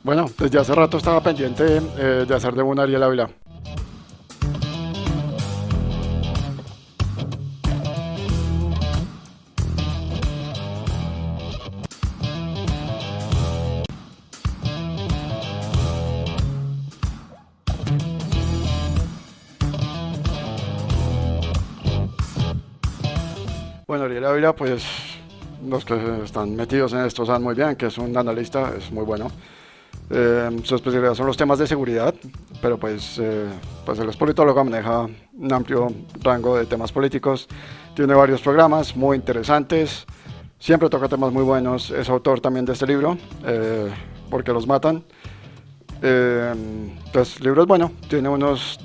Bueno, desde hace rato estaba pendiente de hacer de un Ariel Ávila. Bueno, Ariel Ávila, pues los que están metidos en esto saben muy bien que es un analista, es muy bueno. Su especialidad son los temas de seguridad, pero pues él es politólogo, maneja un amplio rango de temas políticos, tiene varios programas muy interesantes, siempre toca temas muy buenos, es autor también de este libro, Porque los matan. Entonces el libro es bueno, tiene unos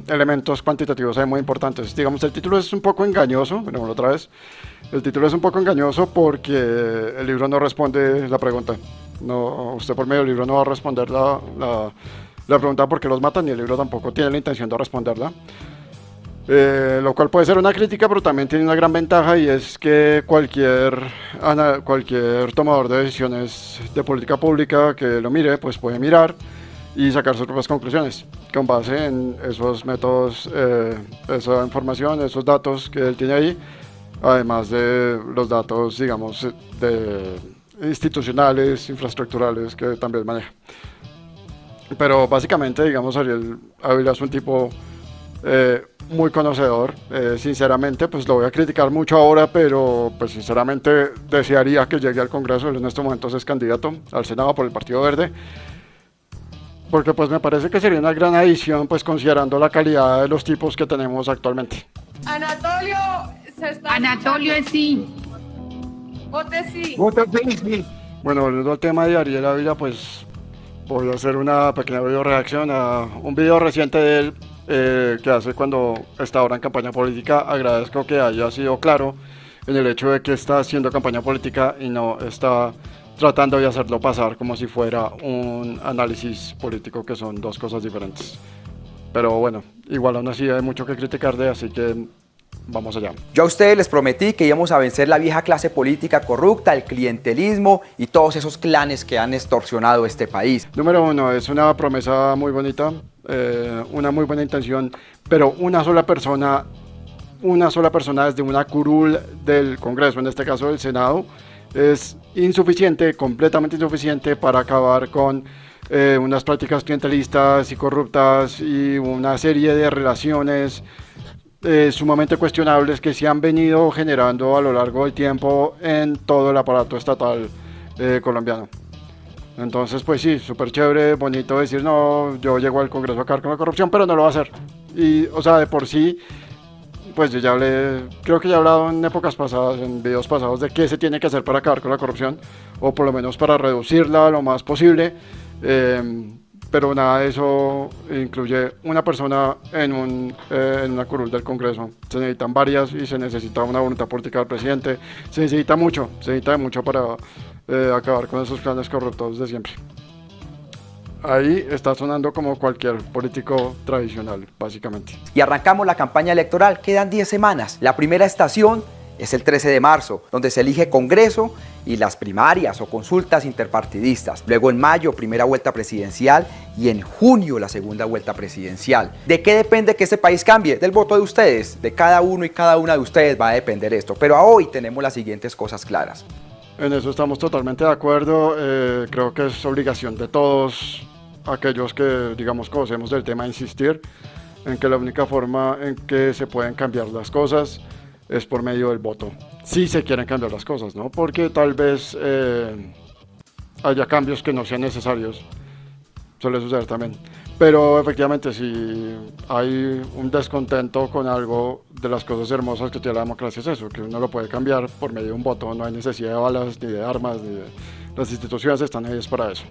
elementos cuantitativos ahí muy importantes. Digamos, el título es un poco engañoso, pero otra vez, el título es un poco engañoso porque el libro no responde la pregunta. No, usted por medio del libro no va a responder la pregunta por qué los matan, y el libro tampoco tiene la intención de responderla. Lo cual puede ser una crítica, pero también tiene una gran ventaja, y es que cualquier tomador de decisiones de política pública que lo mire, pues puede mirar y sacar sus propias conclusiones con base en esos métodos, esa información, esos datos que él tiene ahí, además de los datos, digamos, de institucionales, infraestructurales que también maneja. Pero básicamente, digamos, Ariel Ávila es un tipo muy conocedor. Sinceramente, pues lo voy a criticar mucho ahora, pero pues sinceramente desearía que llegue al Congreso. Él en estos momentos es candidato al Senado por el Partido Verde, porque pues me parece que sería una gran adición, pues considerando la calidad de los tipos que tenemos actualmente. Anatolio, se está Anatolio es sí. Vote sí. Voto sí. Bueno, volviendo al tema de Ariel Ávila, pues voy a hacer una pequeña video reacción a un video reciente de él que hace cuando está ahora en campaña política. Agradezco que haya sido claro en el hecho de que está haciendo campaña política y no está tratando de hacerlo pasar como si fuera un análisis político, que son dos cosas diferentes. Pero bueno, igual aún así hay mucho que criticar de, así que vamos allá. Yo a ustedes les prometí que íbamos a vencer la vieja clase política corrupta, el clientelismo y todos esos clanes que han extorsionado este país. Número uno, es una promesa muy bonita, una muy buena intención, pero una sola persona desde una curul del Congreso, en este caso del Senado, es insuficiente, completamente insuficiente para acabar con unas prácticas clientelistas y corruptas y una serie de relaciones sumamente cuestionables que se han venido generando a lo largo del tiempo en todo el aparato estatal colombiano. Entonces, pues sí, súper chévere, bonito decir, no, yo llego al Congreso a acabar con la corrupción, pero no lo va a hacer. Y, o sea, de por sí, pues yo ya hablé, creo que ya he hablado en épocas pasadas, en videos pasados, de qué se tiene que hacer para acabar con la corrupción, o por lo menos para reducirla lo más posible. Pero nada de eso incluye una persona en una curul del Congreso. Se necesitan varias y se necesita una voluntad política del presidente. Se necesita mucho para acabar con esos planes corruptos de siempre. Ahí está sonando como cualquier político tradicional, básicamente. Y arrancamos la campaña electoral, quedan 10 semanas. La primera estación es el 13 de marzo, donde se elige Congreso y las primarias o consultas interpartidistas. Luego en mayo, primera vuelta presidencial, y en junio, la segunda vuelta presidencial. ¿De qué depende que este país cambie? Del voto de ustedes. De cada uno y cada una de ustedes va a depender esto. Pero a hoy tenemos las siguientes cosas claras. En eso estamos totalmente de acuerdo. Creo que es obligación de todos aquellos que, digamos, conocemos del tema, insistir en que la única forma en que se pueden cambiar las cosas es por medio del voto. Si se quieren cambiar las cosas, ¿no? Porque tal vez haya cambios que no sean necesarios. Suele suceder también. Pero efectivamente, si hay un descontento con algo, de las cosas hermosas que tiene la democracia es eso, que uno lo puede cambiar por medio de un voto. No hay necesidad de balas, ni de armas, ni de... Las instituciones están ahí para eso.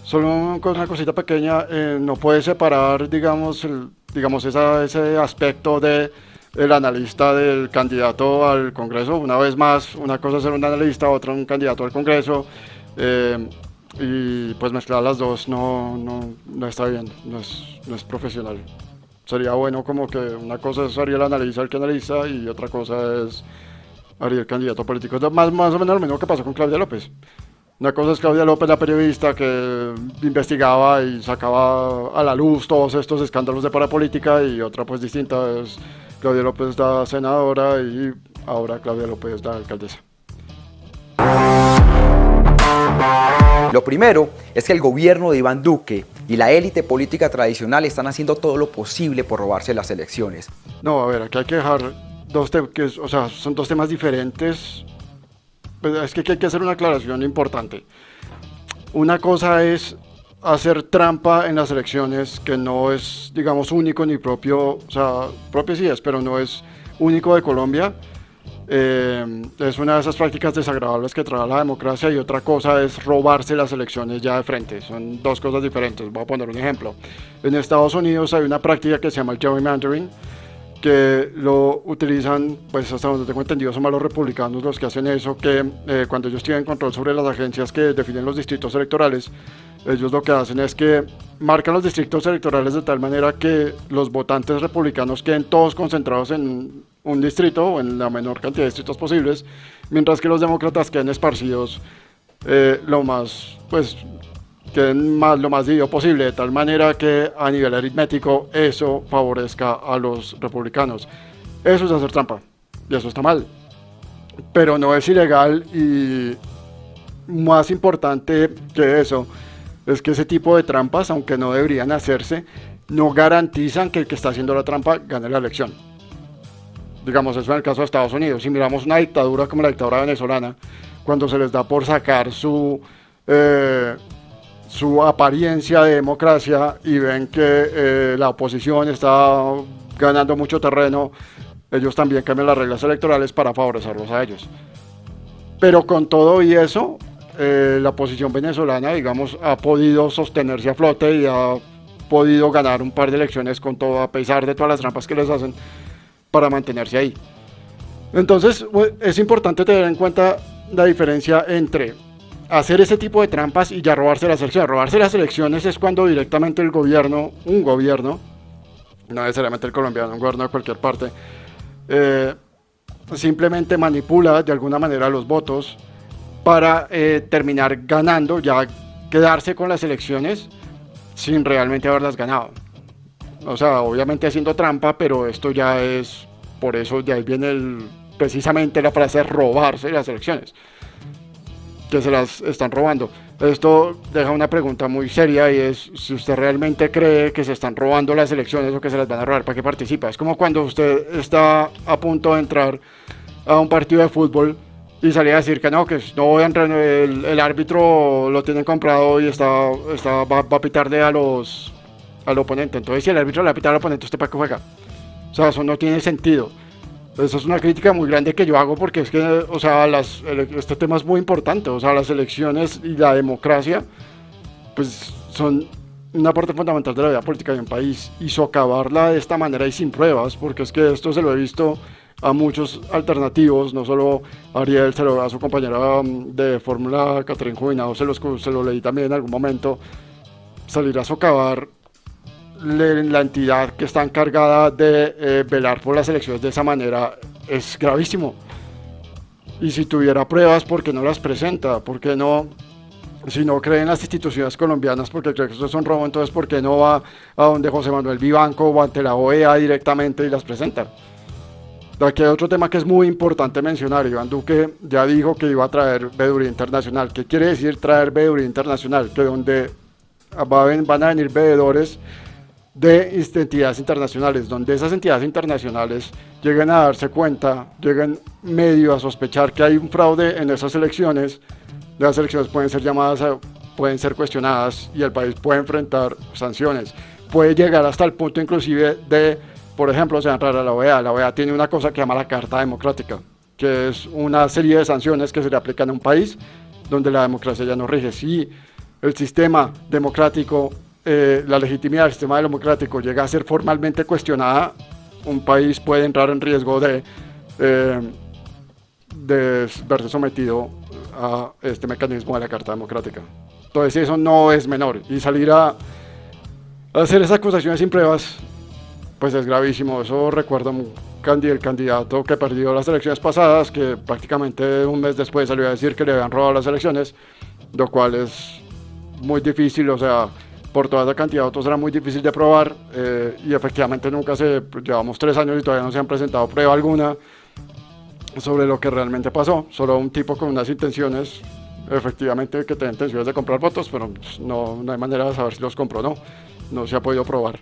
Solo una cosita pequeña, no puede separar, digamos, ese aspecto de el analista del candidato al Congreso. Una vez más, una cosa es ser un analista, otra un candidato al Congreso. y pues mezclar las dos no está bien, no es profesional. Sería bueno como que una cosa es Ariel analiza el que analiza y otra cosa es Ariel candidato político. Es más o menos lo mismo que pasó con Claudia López. Una cosa es Claudia López, la periodista que investigaba y sacaba a la luz todos estos escándalos de parapolítica, y otra pues distinta es Claudia López, la senadora, y ahora Claudia López, la alcaldesa. Lo primero es que el gobierno de Iván Duque y la élite política tradicional están haciendo todo lo posible por robarse las elecciones. No, a ver, aquí hay que dejar o sea, son dos temas diferentes. Pues es que hay que hacer una aclaración importante. Una cosa es hacer trampa en las elecciones, que no es, digamos, único ni propio, o sea, propio sí es, pero no es único de Colombia. Es una de esas prácticas desagradables que trae la democracia, y otra cosa es robarse las elecciones ya de frente. Son dos cosas diferentes. Voy a poner un ejemplo. En Estados Unidos hay una práctica que se llama el gerrymandering, que lo utilizan, pues hasta donde tengo entendido son más los republicanos los que hacen eso, que cuando ellos tienen control sobre las agencias que definen los distritos electorales, ellos lo que hacen es que marcan los distritos electorales de tal manera que los votantes republicanos queden todos concentrados en un distrito o en la menor cantidad de distritos posibles, mientras que los demócratas queden esparcidos lo más dividido posible, de tal manera que a nivel aritmético eso favorezca a los republicanos. Eso es hacer trampa, y eso está mal, pero no es ilegal, y más importante que eso es que ese tipo de trampas, aunque no deberían hacerse, no garantizan que el que está haciendo la trampa gane la elección. Digamos, eso en el caso de Estados Unidos. Si miramos una dictadura como la dictadura venezolana, cuando se les da por sacar su apariencia de democracia y ven que la oposición está ganando mucho terreno, ellos también cambian las reglas electorales para favorecerlos a ellos. Pero con todo y eso, la oposición venezolana, digamos, ha podido sostenerse a flote y ha podido ganar un par de elecciones con todo, a pesar de todas las trampas que les hacen para mantenerse ahí. Entonces es importante tener en cuenta la diferencia entre hacer ese tipo de trampas y ya robarse las elecciones. Robarse las elecciones es cuando directamente un gobierno, no necesariamente el colombiano, un gobierno de cualquier parte, simplemente manipula de alguna manera los votos para terminar ganando, ya quedarse con las elecciones sin realmente haberlas ganado. O sea, obviamente haciendo trampa, pero esto ya es, por eso de ahí viene precisamente la frase robarse las elecciones, que se las están robando. Esto deja una pregunta muy seria, y es si usted realmente cree que se están robando las elecciones o que se las van a robar, ¿para qué participa? Es como cuando usted está a punto de entrar a un partido de fútbol y salía a decir que no voy a entrar, el árbitro lo tienen comprado y va a pitarle al oponente. Entonces, si el árbitro le va a pitar al oponente, ¿usted para qué juega? O sea, eso no tiene sentido. Eso es una crítica muy grande que yo hago, porque es que, o sea, este tema es muy importante. O sea, las elecciones y la democracia, pues, son una parte fundamental de la vida política de un país, y socavarla de esta manera y sin pruebas, porque es que esto se lo he visto a muchos alternativos, no solo a Ariel, se lo a su compañera de fórmula, Catherine Juvenado, se lo leí también en algún momento, salir a socavar la entidad que está encargada de velar por las elecciones de esa manera es gravísimo. Y si tuviera pruebas, ¿por qué no las presenta? ¿Por qué no? Si no cree en las instituciones colombianas porque cree que esto es un robo, entonces ¿por qué no va a donde José Manuel Vivanco o ante la OEA directamente y las presenta? Aquí hay otro tema que es muy importante mencionar. Iván Duque ya dijo que iba a traer veeduría internacional. ¿Qué quiere decir traer veeduría internacional? Que donde van a venir veedores de entidades internacionales, donde esas entidades internacionales lleguen a darse cuenta, lleguen medio a sospechar que hay un fraude en esas elecciones, las elecciones pueden ser pueden ser cuestionadas, y el país puede enfrentar sanciones. Puede llegar hasta el punto inclusive de, por ejemplo, se va a entrar a la OEA. La OEA tiene una cosa que llama la Carta Democrática, que es una serie de sanciones que se le aplican a un país donde la democracia ya no rige. Si el sistema democrático, la legitimidad del sistema democrático llega a ser formalmente cuestionada, un país puede entrar en riesgo de verse sometido a este mecanismo de la Carta Democrática. Entonces eso no es menor. Y salir a hacer esas acusaciones sin pruebas, pues es gravísimo. Eso recuerdo el candidato que perdió las elecciones pasadas, que prácticamente un mes después salió a decir que le habían robado las elecciones, lo cual es muy difícil, o sea, por toda esa cantidad de votos era muy difícil de probar, y efectivamente llevamos 3 años y todavía no se han presentado prueba alguna sobre lo que realmente pasó. Solo un tipo con unas intenciones, efectivamente, que tenía intenciones de comprar votos, pero no hay manera de saber si los compró o no. No se ha podido probar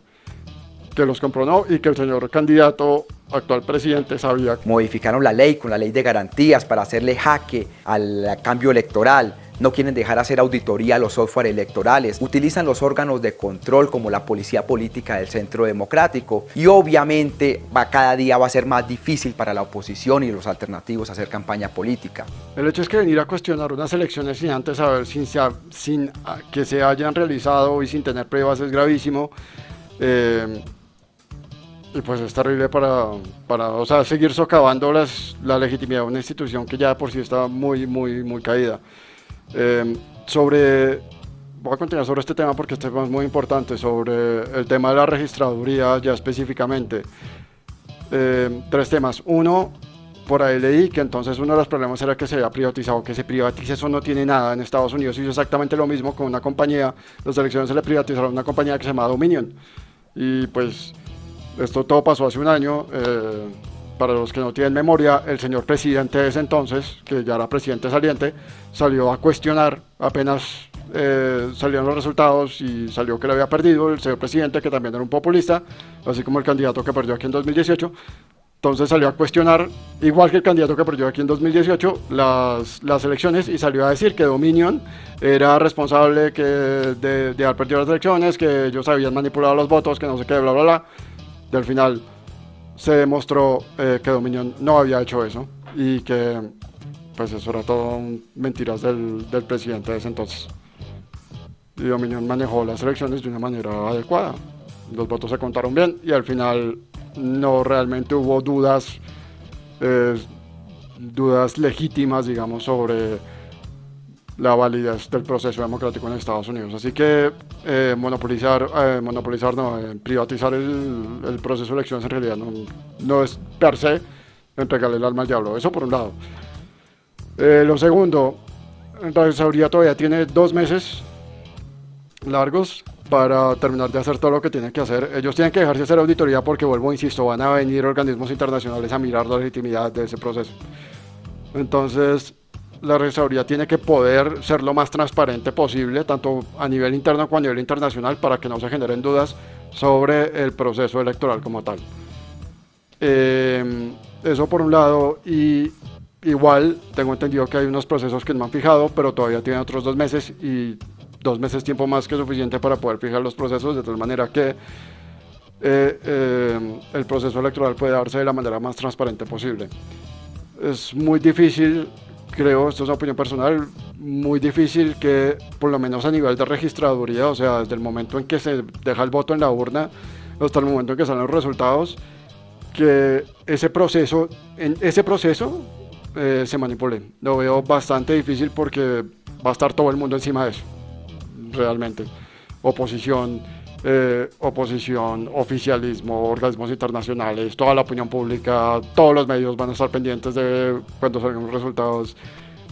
que los compró o no, y que el señor candidato, actual presidente, sabía. Modificaron la ley con la ley de garantías para hacerle jaque al cambio electoral. No quieren dejar hacer auditoría a los software electorales. Utilizan los órganos de control como la policía política del Centro Democrático. Y obviamente cada día va a ser más difícil para la oposición y los alternativos hacer campaña política. El hecho es que venir a cuestionar unas elecciones sin antes saber, sin que se hayan realizado y sin tener pruebas, es gravísimo. Y pues es terrible o sea, seguir socavando la legitimidad de una institución que ya de por sí está muy caída. Voy a continuar sobre este tema porque este tema es muy importante, sobre el tema de la registraduría ya específicamente. 3 temas. Uno, por ahí leí que entonces uno de los problemas era que se había privatizado. Que se privatice, eso no tiene nada. En Estados Unidos hizo exactamente lo mismo con una compañía. Las elecciones se le privatizaron a una compañía que se llama Dominion. Y pues esto todo pasó hace un año. Para los que no tienen memoria, el señor presidente de ese entonces, que ya era presidente saliente, salió a cuestionar apenas salieron los resultados y salió que le había perdido el señor presidente, que también era un populista, así como el candidato que perdió aquí en 2018. Entonces salió a cuestionar, igual que el candidato que perdió aquí en 2018, las elecciones, y salió a decir que Dominion era responsable de haber perdido las elecciones, que ellos habían manipulado los votos, que no sé qué, bla, bla, bla. Y al final se demostró que Dominion no había hecho eso, y que pues eso era todo mentiras del presidente de ese entonces. Y Dominion manejó las elecciones de una manera adecuada. Los votos se contaron bien y al final no realmente hubo dudas legítimas, digamos, sobre la validez del proceso democrático en Estados Unidos. Así que privatizar el proceso de elecciones en realidad no es per se entregarle el alma al diablo. Eso por un lado. Lo segundo, la seguridad todavía tiene 2 meses largos para terminar de hacer todo lo que tienen que hacer. Ellos tienen que dejarse hacer auditoría porque, vuelvo, insisto, van a venir organismos internacionales a mirar la legitimidad de ese proceso. Entonces, la registraduría tiene que poder ser lo más transparente posible, tanto a nivel interno como a nivel internacional, para que no se generen dudas sobre el proceso electoral como tal. Eso por un lado. Y igual tengo entendido que hay unos procesos que no han fijado, pero todavía tienen otros 2 meses, y 2 meses tiempo más que suficiente para poder fijar los procesos, de tal manera que el proceso electoral puede darse de la manera más transparente posible. Es muy difícil, creo, esto es una opinión personal, muy difícil que, por lo menos a nivel de registraduría, o sea, desde el momento en que se deja el voto en la urna hasta el momento en que salen los resultados, que ese proceso se manipule. Lo veo bastante difícil porque va a estar todo el mundo encima de eso, realmente. Oposición, oficialismo, organismos internacionales, toda la opinión pública, todos los medios van a estar pendientes de cuando salgan los resultados.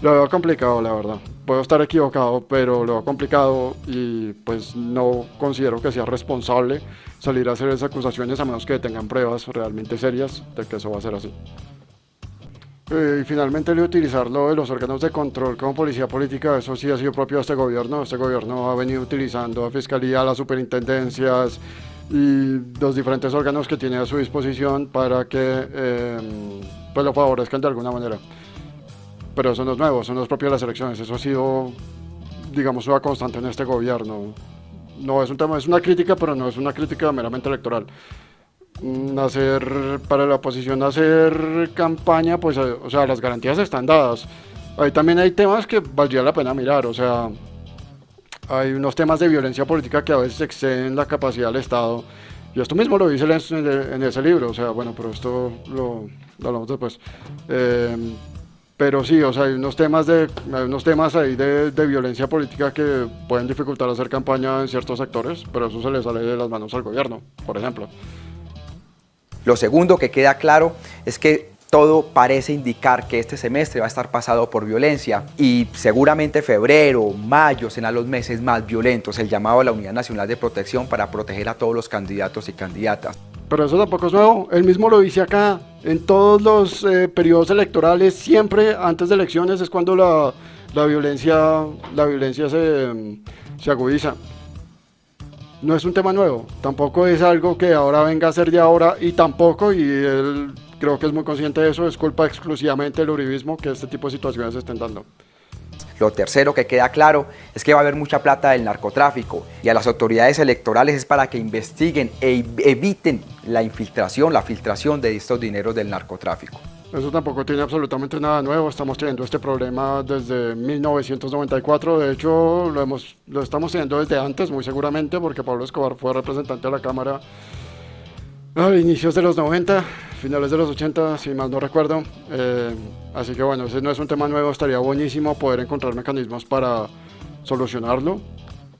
Lo veo complicado, la verdad. Puedo estar equivocado, pero lo veo complicado, y pues no considero que sea responsable salir a hacer esas acusaciones a menos que tengan pruebas realmente serias de que eso va a ser así. Y finalmente, el utilizarlo de los órganos de control como policía política, eso sí ha sido propio de este gobierno. Este gobierno ha venido utilizando a Fiscalía, las superintendencias y los diferentes órganos que tiene a su disposición para que pues lo favorezcan de alguna manera. Pero eso no es nuevo, eso no es propio de las elecciones, eso ha sido, digamos, una constante en este gobierno. No es un tema, es una crítica, pero no es una crítica meramente electoral. Para la oposición hacer campaña, pues, o sea, las garantías están dadas. Ahí también hay temas que valdría la pena mirar, o sea, hay unos temas de violencia política que a veces exceden la capacidad del Estado, y esto mismo lo dice en ese libro, o sea, bueno, pero esto lo hablamos después. Pero sí, o sea, hay unos temas ahí de violencia política que pueden dificultar hacer campaña en ciertos sectores, pero eso se le sale de las manos al gobierno, por ejemplo. Lo segundo que queda claro es que todo parece indicar que este semestre va a estar pasado por violencia y seguramente febrero, mayo serán los meses más violentos. El llamado a la Unidad Nacional de Protección para proteger a todos los candidatos y candidatas. Pero eso tampoco es nuevo, él mismo lo dice acá, en todos los periodos electorales, siempre antes de elecciones es cuando la violencia se agudiza. No es un tema nuevo, tampoco es algo que ahora venga a ser de ahora y tampoco, y él creo que es muy consciente de eso, es culpa exclusivamente del uribismo que este tipo de situaciones se estén dando. Lo tercero que queda claro es que va a haber mucha plata del narcotráfico y a las autoridades electorales es para que investiguen e eviten la filtración de estos dineros del narcotráfico. Eso tampoco tiene absolutamente nada nuevo, estamos teniendo este problema desde 1994, de hecho lo estamos teniendo desde antes muy seguramente porque Pablo Escobar fue representante de la Cámara a inicios de los 90, finales de los 80, si mal no recuerdo. Así que bueno, ese no es un tema nuevo, estaría buenísimo poder encontrar mecanismos para solucionarlo,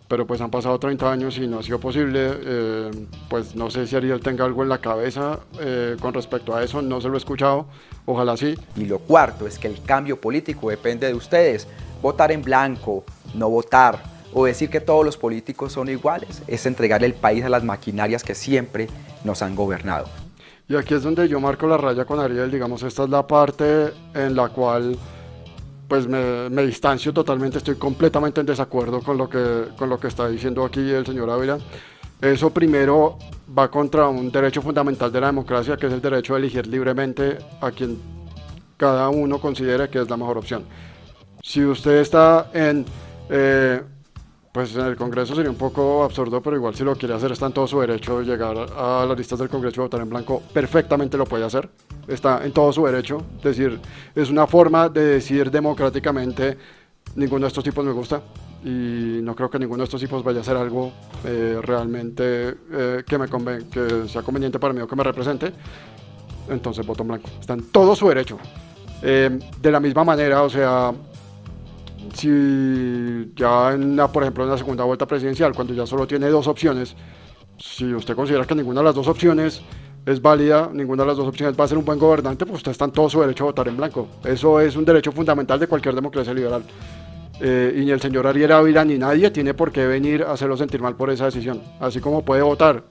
pero pues han pasado 30 años y no ha sido posible. Pues no sé si Ariel tenga algo en la cabeza con respecto a eso, no se lo he escuchado, ojalá sí. Y lo cuarto es que el cambio político depende de ustedes, votar en blanco, no votar, o decir que todos los políticos son iguales, es entregarle el país a las maquinarias que siempre nos han gobernado. Y aquí es donde yo marco la raya con Ariel, digamos, esta es la parte en la cual pues me distancio totalmente, estoy completamente en desacuerdo con lo que está diciendo aquí el señor Ávila. Eso primero va contra un derecho fundamental de la democracia, que es el derecho a elegir libremente a quien cada uno considere que es la mejor opción. Si usted está pues en el Congreso sería un poco absurdo, pero igual si lo quiere hacer está en todo su derecho de llegar a las listas del Congreso y votar en blanco, perfectamente lo puede hacer, está en todo su derecho, es decir, es una forma de decir democráticamente ninguno de estos tipos me gusta y no creo que ninguno de estos tipos vaya a hacer algo realmente que sea conveniente para mí o que me represente, entonces voto en blanco, está en todo su derecho. De la misma manera, o sea, si ya por ejemplo en la segunda vuelta presidencial, cuando ya solo tiene dos opciones, si usted considera que ninguna de las dos opciones es válida, ninguna de las dos opciones va a ser un buen gobernante, pues usted está en todo su derecho a votar en blanco. Eso es un derecho fundamental de cualquier democracia liberal. Y ni el señor Ariel Ávila ni nadie tiene por qué venir a hacerlo sentir mal por esa decisión. Así como puede votar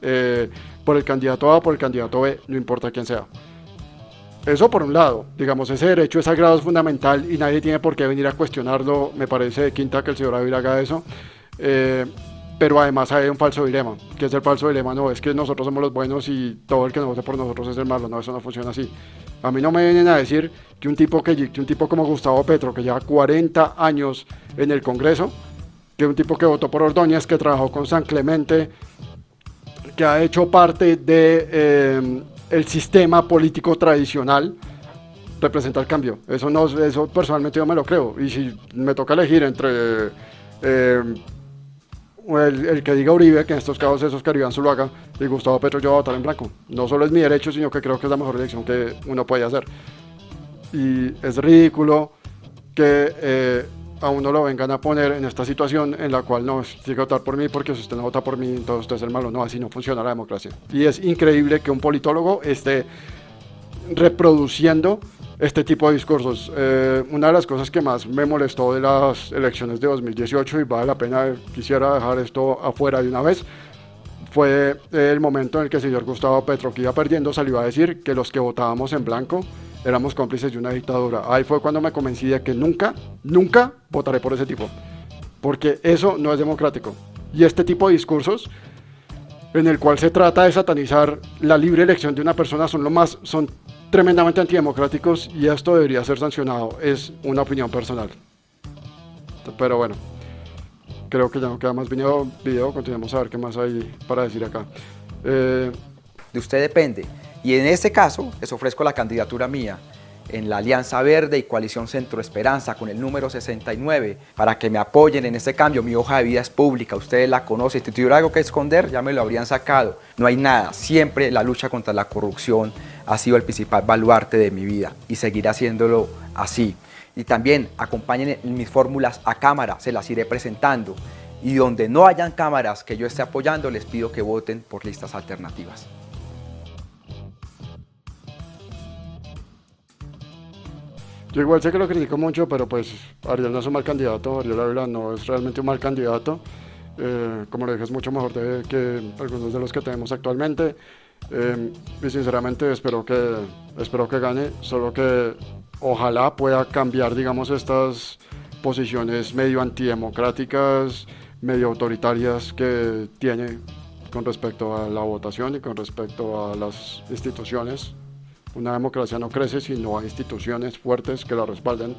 por el candidato A o por el candidato B, no importa quién sea. Eso por un lado, digamos, ese derecho es sagrado, es fundamental y nadie tiene por qué venir a cuestionarlo. Me parece de quinta que el señor Ávila haga eso, pero además hay un falso dilema, que es el falso dilema, no, es que nosotros somos los buenos y todo el que no vote por nosotros es el malo, no, eso no funciona así. A mí no me vienen a decir que un tipo como Gustavo Petro, que lleva 40 años en el Congreso, que un tipo que votó por Ordóñez, que trabajó con San Clemente, que ha hecho parte de el sistema político tradicional, representa el cambio. Eso personalmente yo me lo creo. Y si me toca elegir entre el que diga Uribe, que en estos casos esos que Iván Zuluaga, y Gustavo Petro, yo voy a votar en blanco. No solo es mi derecho, sino que creo que es la mejor elección que uno puede hacer. Y es ridículo que a uno lo vengan a poner en esta situación en la cual no, tiene que votar por mí porque si usted no vota por mí, entonces usted es el malo. No, así no funciona la democracia. Y es increíble que un politólogo esté reproduciendo este tipo de discursos. Una de las cosas que más me molestó de las elecciones de 2018, y vale la pena, quisiera dejar esto afuera de una vez, fue el momento en el que el señor Gustavo Petro, que iba perdiendo, salió a decir que los que votábamos en blanco éramos cómplices de una dictadura. Ahí fue cuando me convencí de que nunca votaré por ese tipo, porque eso no es democrático. Y este tipo de discursos, en el cual se trata de satanizar la libre elección de una persona, son tremendamente antidemocráticos y esto debería ser sancionado. Es una opinión personal. Pero bueno, creo que ya no queda más video, continuemos a ver qué más hay para decir acá. De usted depende. Y en este caso, les ofrezco la candidatura mía en la Alianza Verde y Coalición Centro Esperanza con el número 69 para que me apoyen en este cambio. Mi hoja de vida es pública, ustedes la conocen. Si tuviera algo que esconder, ya me lo habrían sacado. No hay nada. Siempre la lucha contra la corrupción ha sido el principal baluarte de mi vida y seguirá haciéndolo así. Y también acompañen en mis fórmulas a cámara, se las iré presentando. Y donde no hayan cámaras que yo esté apoyando, les pido que voten por listas alternativas. Yo igual sé que lo critico mucho, pero pues Ariel no es un mal candidato, Ariel Ávila no es realmente un mal candidato. Como le dije, es mucho mejor que algunos de los que tenemos actualmente. Y sinceramente espero que gane, solo que ojalá pueda cambiar, digamos, estas posiciones medio antidemocráticas, medio autoritarias que tiene con respecto a la votación y con respecto a las instituciones. Una democracia no crece si no hay instituciones fuertes que la respalden.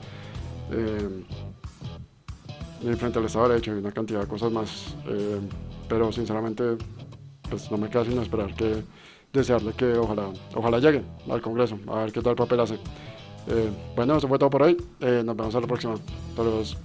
Y frente al Estado de Derecho y una cantidad de cosas más. Pero sinceramente, pues no me queda sino esperar que desearle que ojalá llegue al Congreso, a ver qué tal papel hace. Bueno, eso fue todo por hoy. Nos vemos a la próxima. Saludos.